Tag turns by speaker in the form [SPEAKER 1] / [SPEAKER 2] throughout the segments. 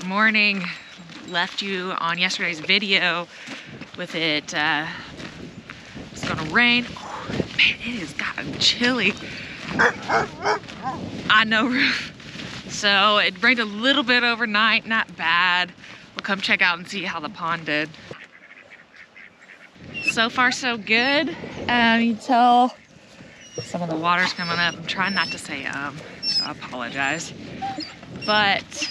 [SPEAKER 1] Good morning. Left you on yesterday's video with it. It's gonna rain. Oh, man, it has gotten chilly. I know. So it rained a little bit overnight, not bad. We'll come check out and see how the pond did. So far, so good. You can tell some of the water's coming up. I'm trying not to say so I apologize. But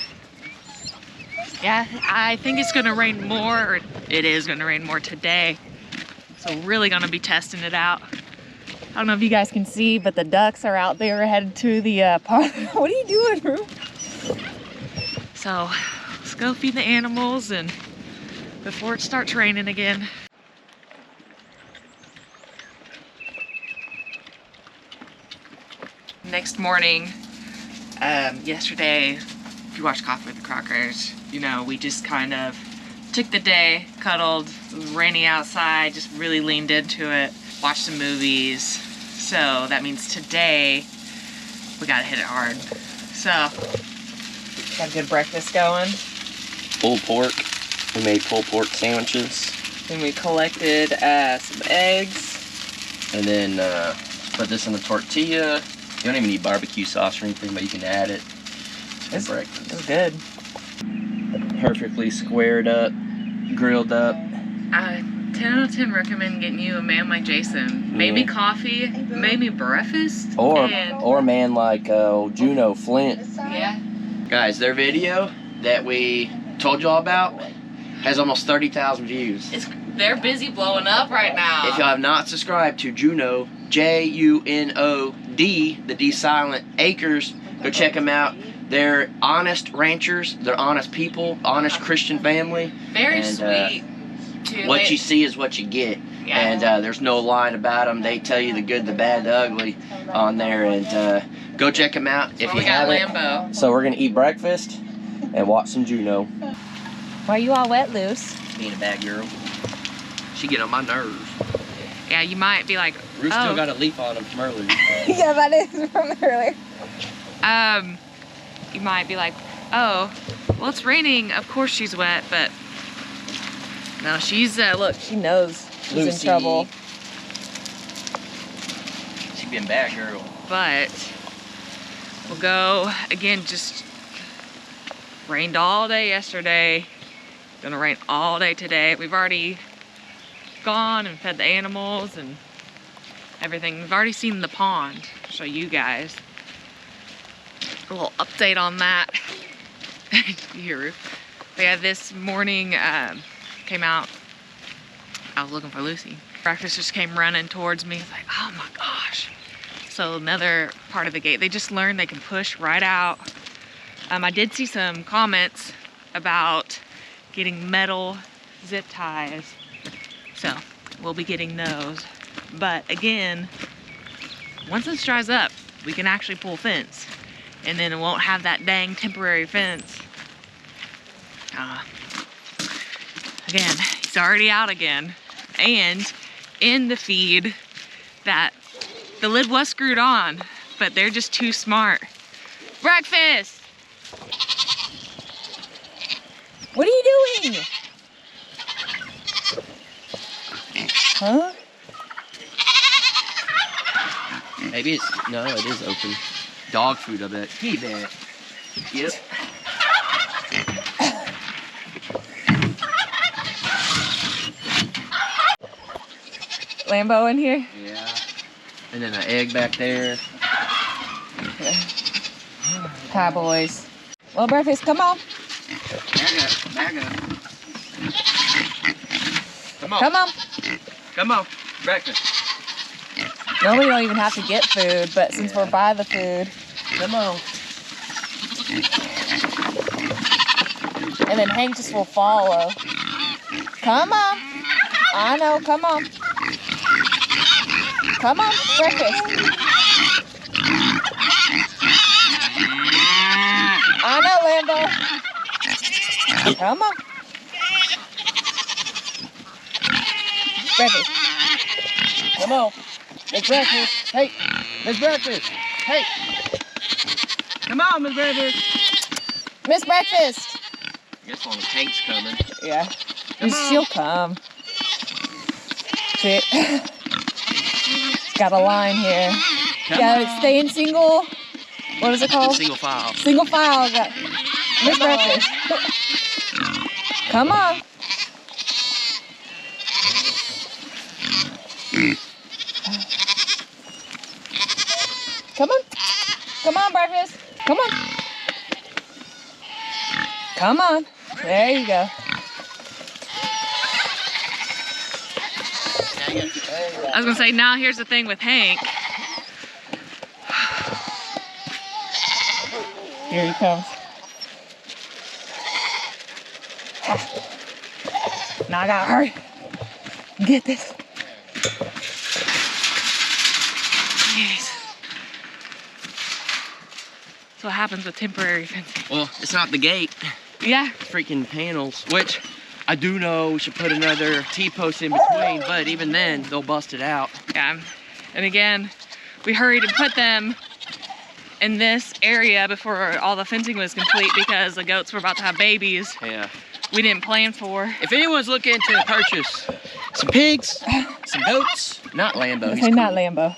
[SPEAKER 1] yeah, I think it's gonna rain more, or it is gonna rain more today. So really gonna be testing it out. I don't know if you guys can see, but the ducks are out there headed to the pond. What are you doing, Rue? So let's go feed the animals and before it starts raining again. Next morning, yesterday, if you watched Coffee with the Crockers, you know, we just kind of took the day, cuddled. It was rainy outside, just really leaned into it, watched some movies. So that means today we gotta hit it hard. So got a good breakfast going.
[SPEAKER 2] Pulled pork. We made pulled pork sandwiches.
[SPEAKER 1] Then we collected some eggs.
[SPEAKER 2] And then put this in a tortilla. You don't even need barbecue sauce or anything, but you can add it. It's breakfast.
[SPEAKER 1] It's good.
[SPEAKER 2] Perfectly squared up, grilled up.
[SPEAKER 1] 10 out of 10 recommend getting you a man like Jason. Maybe coffee, maybe breakfast.
[SPEAKER 2] Or a man like Juno Flint.
[SPEAKER 1] Yeah.
[SPEAKER 2] Guys, their video that we told you all about has almost 30,000 views.
[SPEAKER 1] They're busy blowing up right now.
[SPEAKER 2] If y'all have not subscribed to Juno, J-U-N-O-D, the D silent, Acres, go check them out. They're honest ranchers. They're honest people, honest Christian family.
[SPEAKER 1] Very sweet. Too.
[SPEAKER 2] What you see is what you get.
[SPEAKER 1] Yeah.
[SPEAKER 2] And there's no lying about them. They tell you the good, the bad, the ugly on there. And go check them out if you haven't.
[SPEAKER 1] Lambo.
[SPEAKER 2] So we're going to eat breakfast and watch some Juno.
[SPEAKER 1] Why are you all wet, Luce?
[SPEAKER 2] Being a bad girl. She get on my nerves.
[SPEAKER 1] Yeah, you might be like,
[SPEAKER 2] Ruth still got a leaf on him from earlier.
[SPEAKER 3] Yeah, that is from earlier.
[SPEAKER 1] You might be like, oh, well, it's raining. Of course she's wet, but no, she's, look, she knows she's
[SPEAKER 2] Lucy.
[SPEAKER 1] in trouble.
[SPEAKER 2] She been a bad girl.
[SPEAKER 1] But we'll go, again, just rained all day yesterday. Gonna rain all day today. We've already gone and fed the animals and everything. We've already seen the pond. I'll show you guys a little update on that. You hear Ruth? But yeah, this morning came out. I was looking for Lucy. Breakfast just came running towards me. It's like, oh my gosh. So another part of the gate. They just learned they can push right out. I did see some comments about getting metal zip ties. So we'll be getting those. But again, once this dries up, we can actually pull fence. And then it won't have that dang temporary fence. Again, he's already out again. And in the feed, that the lid was screwed on, but they're just too smart. Breakfast!
[SPEAKER 3] What are you doing? Huh?
[SPEAKER 2] Maybe it's, no, it is open. Dog food, I bet. He bet. Yep.
[SPEAKER 1] Lambo in here?
[SPEAKER 2] Yeah. And then an egg back there.
[SPEAKER 3] Hi, boys. Well, breakfast, come on.
[SPEAKER 2] Back up. Come on.
[SPEAKER 3] Come on.
[SPEAKER 2] Come on. Breakfast.
[SPEAKER 3] Normally, you don't even have to get food, but since we're by the food,
[SPEAKER 2] Come on.
[SPEAKER 3] and then Hank just will follow. Come on. I know, come on. Come on, breakfast. I know, Lambo. Come on. Breakfast.
[SPEAKER 2] Come on. It's breakfast. Hey. It's breakfast. Hey. Come on, Miss Breakfast.
[SPEAKER 3] Miss Breakfast.
[SPEAKER 2] I guess long as Hank's coming.
[SPEAKER 3] Yeah. She'll come. See? It's got a line here. Gotta stay in single. What is it called?
[SPEAKER 2] Single file.
[SPEAKER 3] Single file. Miss Breakfast. Come on. Come on. Come on, Breakfast. Come on. Come on. There you go.
[SPEAKER 1] I was gonna say, now here's the thing with Hank.
[SPEAKER 3] Here he comes. Now I gotta hurry. Get this.
[SPEAKER 1] Jeez. That's what happens with temporary fencing.
[SPEAKER 2] Well, it's not the gate.
[SPEAKER 1] Yeah.
[SPEAKER 2] Freaking panels, which I do know we should put another T-post in between, but even then, they'll bust it out.
[SPEAKER 1] Yeah. And again, we hurried to put them in this area before all the fencing was complete because the goats were about to have babies.
[SPEAKER 2] Yeah.
[SPEAKER 1] We didn't plan for.
[SPEAKER 2] If anyone's looking to purchase some pigs, some goats, not Lambo.
[SPEAKER 3] Say not Lambo.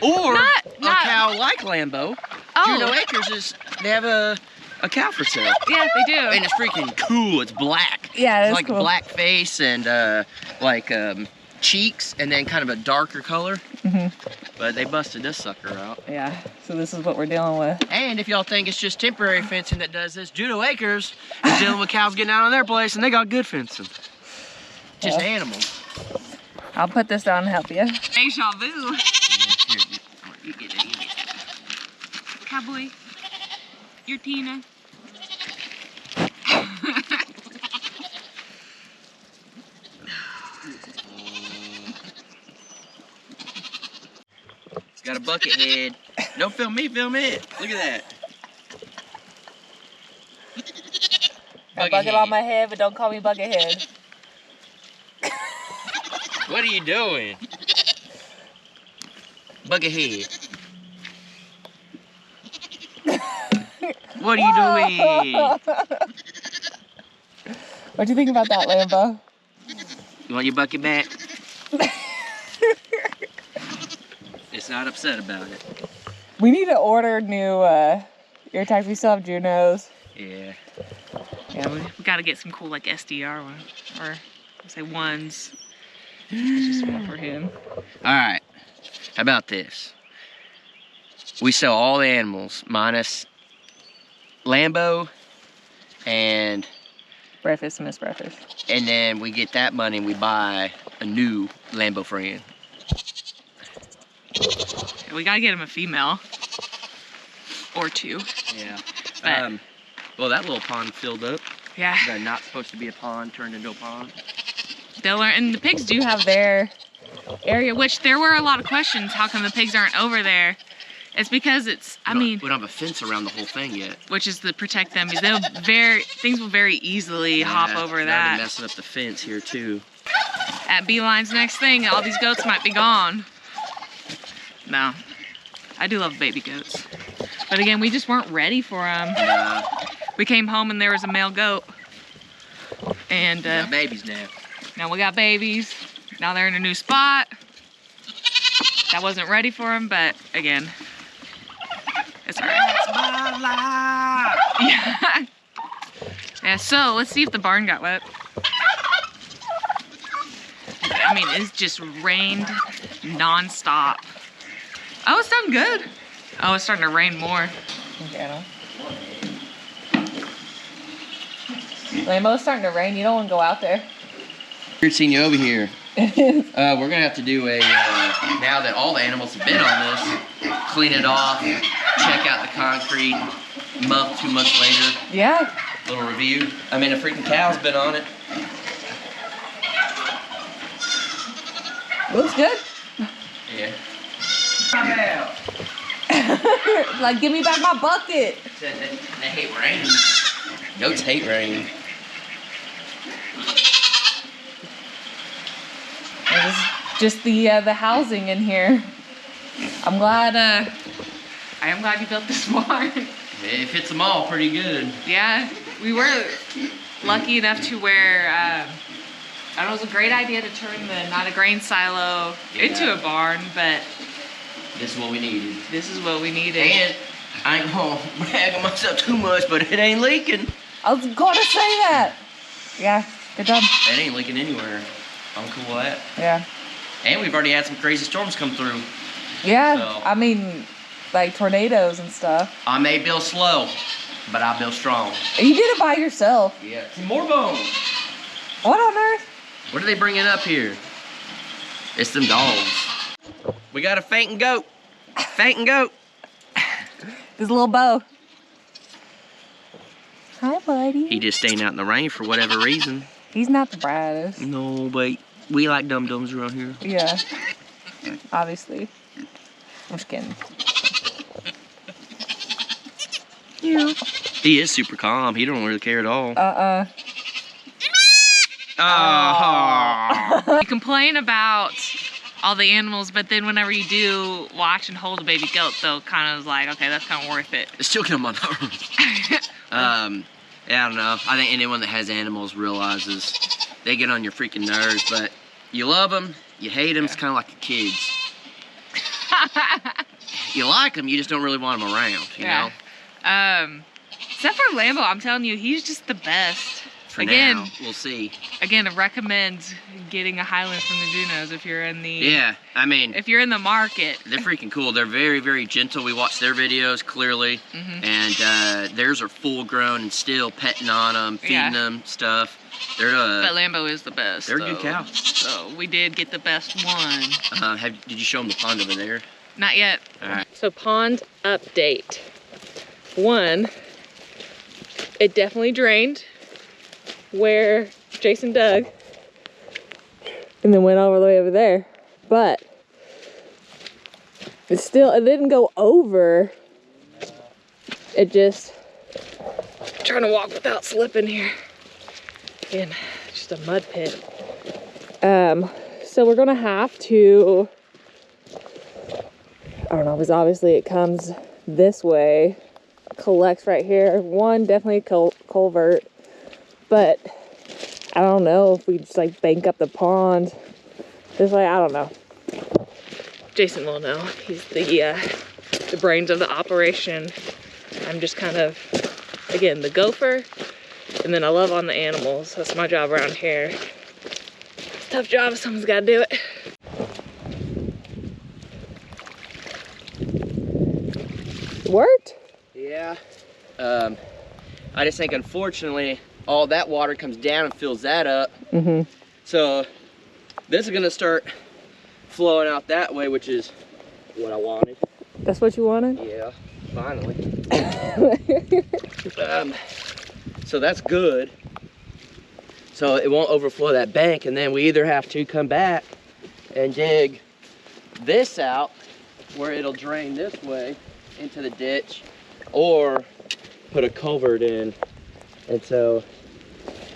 [SPEAKER 2] Or
[SPEAKER 1] Not-
[SPEAKER 2] a cow like Lambo.
[SPEAKER 1] Oh.
[SPEAKER 2] Juno Acres they have a cow for sale.
[SPEAKER 1] Yeah, they do.
[SPEAKER 2] And it's freaking cool. It's black.
[SPEAKER 3] Yeah,
[SPEAKER 2] it's
[SPEAKER 3] it's
[SPEAKER 2] like
[SPEAKER 3] cool.
[SPEAKER 2] black face and cheeks, and then kind of a darker color. But they busted this sucker out.
[SPEAKER 3] Yeah, so this is what we're dealing with.
[SPEAKER 2] And if y'all think it's just temporary fencing that does this, Juno Acres is dealing with cows getting out on their place, and they got good fencing. Just
[SPEAKER 3] Yeah.
[SPEAKER 2] animals.
[SPEAKER 3] I'll put this down and help you.
[SPEAKER 1] Deja vu.
[SPEAKER 2] You get that.
[SPEAKER 1] Cowboy. You're Tina.
[SPEAKER 2] It's got a bucket head. Don't film me, film it. Look at that.
[SPEAKER 3] Got a bucket on my head, but don't call me Buckethead.
[SPEAKER 2] What are you doing? Bucket head. What are you doing?
[SPEAKER 3] What do you think about that, Lambo?
[SPEAKER 2] You want your bucket back? It's not upset about it.
[SPEAKER 3] We need to order new ear tags. We still have Junos.
[SPEAKER 2] Yeah.
[SPEAKER 1] Yeah, we gotta get some cool like SDR one, or I'll say ones. It's just one for him.
[SPEAKER 2] All right. How about this? We sell all the animals minus Lambo and
[SPEAKER 3] Breakfast, Miss Breakfast.
[SPEAKER 2] and then we get that money and we buy a new Lambo friend.
[SPEAKER 1] Yeah, we gotta get him a female or two.
[SPEAKER 2] Yeah.
[SPEAKER 1] But-
[SPEAKER 2] Well, that little pond filled up.
[SPEAKER 1] Yeah,
[SPEAKER 2] They're not supposed to be a pond turned into a pond.
[SPEAKER 1] they'll learn. And the pigs do have their area, which there were a lot of questions. How come the pigs aren't over there? It's because it's,
[SPEAKER 2] we don't have a fence around the whole thing yet.
[SPEAKER 1] which is to protect them. Because things will very easily hop over
[SPEAKER 2] Now they're
[SPEAKER 1] that.
[SPEAKER 2] messing up the fence here too.
[SPEAKER 1] At Beeline's next thing, all these goats might be gone. No, I do love baby goats. But again, we just weren't ready for them. We came home and there was a male goat. And
[SPEAKER 2] We got babies now.
[SPEAKER 1] now we got babies. Now they're in a new spot. That wasn't ready for them, but again, it's alright.
[SPEAKER 2] That's my life.
[SPEAKER 1] Yeah. Yeah, so let's see if the barn got wet. I mean, it's just rained non-stop. Oh, it's done good. Oh, it's starting to rain more.
[SPEAKER 3] Okay, Lambo, it's starting to rain. You don't want to go out there.
[SPEAKER 2] Weird seeing you over here. We're gonna have to do a now that all the animals have been on this, clean it off, check out the concrete. 2 months later,
[SPEAKER 3] Yeah.
[SPEAKER 2] little review. I mean, a freaking cow's been on it.
[SPEAKER 3] Looks good.
[SPEAKER 2] Yeah.
[SPEAKER 3] Like, give me back my bucket.
[SPEAKER 2] They hate rain. Goats hate rain.
[SPEAKER 3] This is just the housing in here. I'm glad
[SPEAKER 1] I am glad you built this barn.
[SPEAKER 2] It fits them all pretty good.
[SPEAKER 1] Yeah. we were lucky enough to where, I don't know, it was a great idea to turn the not a grain silo into a barn, but
[SPEAKER 2] this is what we needed.
[SPEAKER 1] This is what we needed.
[SPEAKER 2] And I ain't gonna brag on myself too much, but it ain't leaking.
[SPEAKER 3] I was gonna say that. Yeah, good job.
[SPEAKER 2] It ain't leaking anywhere. I'm cool with that.
[SPEAKER 3] Yeah.
[SPEAKER 2] And we've already had some crazy storms come through.
[SPEAKER 3] Yeah,
[SPEAKER 2] So,
[SPEAKER 3] I mean, like tornadoes and stuff.
[SPEAKER 2] I may build slow, but I build strong.
[SPEAKER 3] You did it by yourself.
[SPEAKER 2] Yeah. Some more bones.
[SPEAKER 3] What on earth?
[SPEAKER 2] What are they bringing up here? It's them dogs. We got a fainting goat. Fainting goat.
[SPEAKER 3] This little bow. Hi, buddy.
[SPEAKER 2] He just staying out in the rain for whatever reason.
[SPEAKER 3] He's not the brightest.
[SPEAKER 2] No, but we like dum-dums around here.
[SPEAKER 3] Yeah. Obviously. I'm just kidding.
[SPEAKER 2] Yeah. He is super calm. He don't really care at all.
[SPEAKER 1] You complain about all the animals, but then whenever you do watch and hold a baby goat, though, kind of like, okay, that's kind of worth it.
[SPEAKER 2] It's still come on yeah, I don't know. I think anyone that has animals realizes they get on your freaking nerves, but you love them, you hate them. It's kind of like your kids. You like them, you just don't really want them around, you know?
[SPEAKER 1] Except for Lambo, I'm telling you, he's just the best.
[SPEAKER 2] For now, we'll see.
[SPEAKER 1] Again, I recommend getting a Highland from the Junos if you're in the...
[SPEAKER 2] Yeah, I mean...
[SPEAKER 1] If you're in the market.
[SPEAKER 2] They're freaking cool. They're very, very gentle. We watch their videos, clearly. And theirs are full grown and still petting on them, feeding them stuff. They're
[SPEAKER 1] but Lambo is the best.
[SPEAKER 2] They're a good cow.
[SPEAKER 1] So we did get the best one.
[SPEAKER 2] Did you show them the pond over there?
[SPEAKER 1] Not yet.
[SPEAKER 2] All right.
[SPEAKER 1] So pond update. One, it definitely drained where Jason dug and then went all the way over there, but it didn't go over. It just, I'm trying to walk without slipping here. Again, just a mud pit. So we're gonna have to, I don't know, because obviously it comes this way, collects right here. One, definitely culvert, but I don't know if we just like bank up the pond this way. I don't know. Jason will know. He's the brains of the operation. I'm just kind of, again, the gopher, and then I love on the animals. That's my job around here. It's a tough job. Someone's got to do it. Worked?
[SPEAKER 2] Yeah. I just think, unfortunately, all that water comes down and fills that up. So this is gonna start flowing out that way, which is what I wanted.
[SPEAKER 3] That's what you wanted?
[SPEAKER 2] Yeah, finally. So that's good. So it won't overflow that bank, and then we either have to come back and dig this out where it'll drain this way into the ditch, or put a culvert in. And so,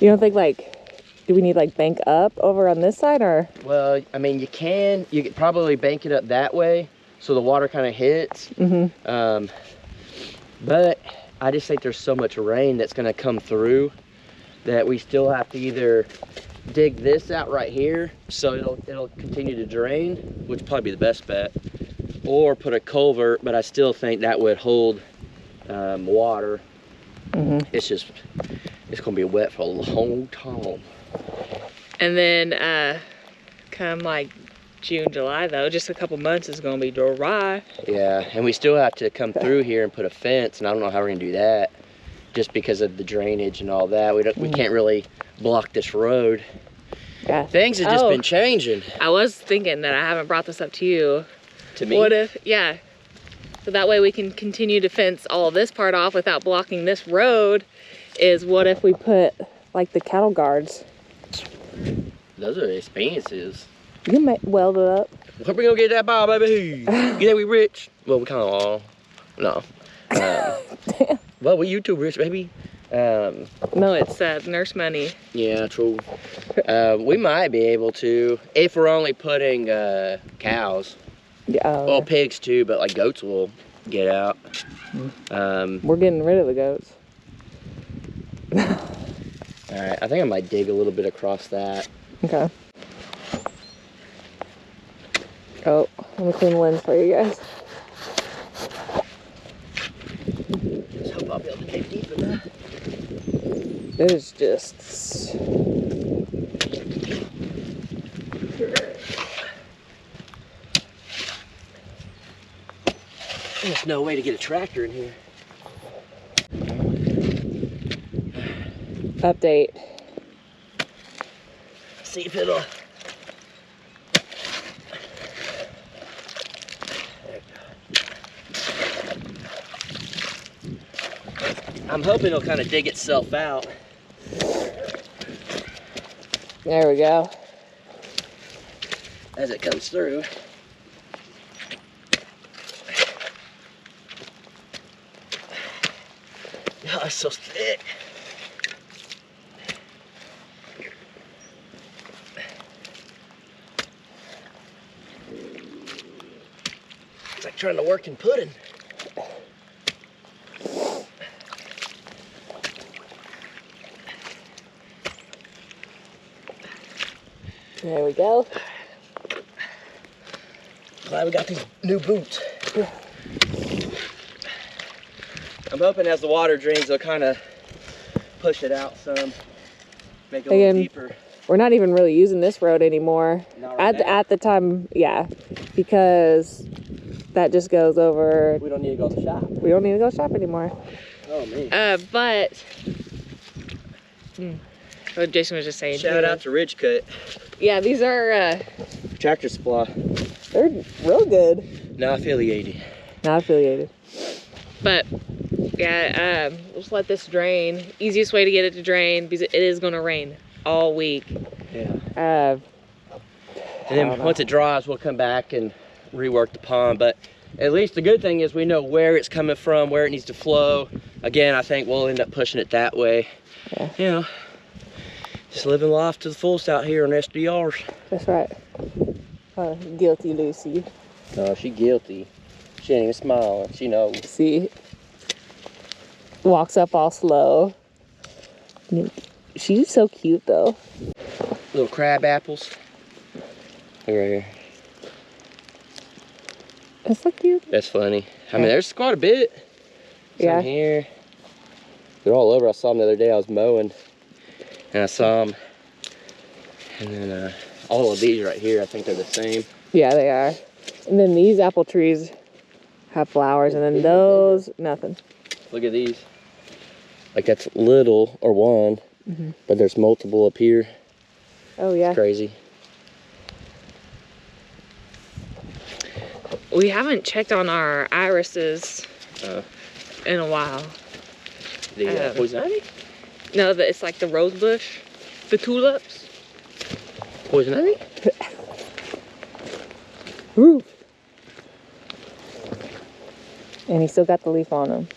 [SPEAKER 3] you don't think, like, do we need like bank up over on this side, or?
[SPEAKER 2] Well, I mean, you could probably bank it up that way so the water kind of hits. But I just think there's so much rain that's gonna come through that we still have to either dig this out right here so it'll continue to drain, which would probably be the best bet, or put a culvert, but I still think that would hold water. It's gonna be wet for a long time.
[SPEAKER 1] And then come like June, July though, just a couple months is gonna be dry.
[SPEAKER 2] Yeah, and we still have to come through here and put a fence, and I don't know how we're gonna do that, just because of the drainage and all that. We can't really block this road.
[SPEAKER 3] Yeah.
[SPEAKER 2] Things have just been changing.
[SPEAKER 1] I was thinking that I haven't brought this up to you.
[SPEAKER 2] To me?
[SPEAKER 1] What if, yeah. So that way we can continue to fence all this part off without blocking this road, is what if we put like the cattle guards?
[SPEAKER 2] Those are expensive.
[SPEAKER 3] You can weld it up.
[SPEAKER 2] Hope we gonna get that ball, baby. Get that, we rich. Well, we kind of all. No.
[SPEAKER 3] Damn.
[SPEAKER 2] Well, we YouTube rich, baby.
[SPEAKER 1] No, it's nurse money.
[SPEAKER 2] Yeah, true. We might be able to, if we're only putting cows. Well, pigs too, but like goats will get out.
[SPEAKER 3] We're getting rid of the goats.
[SPEAKER 2] Alright, I think I might dig a little bit across that.
[SPEAKER 3] Okay. Oh, let me clean the lens for you guys.
[SPEAKER 2] Let's hope I'll be able to dig deep enough.
[SPEAKER 3] It is just...
[SPEAKER 2] There's no way to get a tractor in here.
[SPEAKER 3] Update.
[SPEAKER 2] See if it'll... I'm hoping it'll kind of dig itself out.
[SPEAKER 3] There we go.
[SPEAKER 2] As it comes through. Oh, it's so thick. It's like trying to work in pudding.
[SPEAKER 3] There we go.
[SPEAKER 2] Glad we got these new boots. I'm hoping as the water drains, they'll kind of push it out some, make it a little deeper.
[SPEAKER 3] We're not even really using this road anymore.
[SPEAKER 2] Not right now.
[SPEAKER 3] At the time, yeah, because that just goes over.
[SPEAKER 2] We don't need to go to the shop.
[SPEAKER 3] We don't need to go shop anymore.
[SPEAKER 2] Oh man.
[SPEAKER 3] But what Jason was just saying.
[SPEAKER 2] Shout out to Ridge Cut.
[SPEAKER 3] Yeah, these are
[SPEAKER 2] Tractor Supply.
[SPEAKER 3] they're real good.
[SPEAKER 2] Not affiliated.
[SPEAKER 3] Not affiliated. But yeah, just let this drain. Easiest way to get it to drain because it is gonna rain all week.
[SPEAKER 2] Yeah.
[SPEAKER 3] And
[SPEAKER 2] then once it dries, we'll come back and rework the pond. But at least the good thing is we know where it's coming from, where it needs to flow. Again, I think we'll end up pushing it that way.
[SPEAKER 3] Yeah.
[SPEAKER 2] You know, just living life to the fullest out here on SDRs.
[SPEAKER 3] That's right. Guilty Lucy.
[SPEAKER 2] No, she guilty. She ain't even smiling. She knows.
[SPEAKER 3] See, walks up all slow. She's so cute though.
[SPEAKER 2] Little crab apples. Look right here.
[SPEAKER 3] That's so cute.
[SPEAKER 2] That's funny. I mean, there's quite a bit. Some
[SPEAKER 3] Yeah.
[SPEAKER 2] here. They're all over. I saw them the other day. I was mowing, and I saw them. And then all of these right here, I think they're the same.
[SPEAKER 3] Yeah, they are. And then these apple trees have flowers, and then those, nothing.
[SPEAKER 2] Look at these. Like that's little or one, but there's multiple up here.
[SPEAKER 3] Oh yeah.
[SPEAKER 2] It's crazy.
[SPEAKER 3] We haven't checked on our irises in a while.
[SPEAKER 2] The poison ivy?
[SPEAKER 3] No, it's like the rose bush, the tulips.
[SPEAKER 2] Poison ivy?
[SPEAKER 3] Woo. And he still got the leaf on him.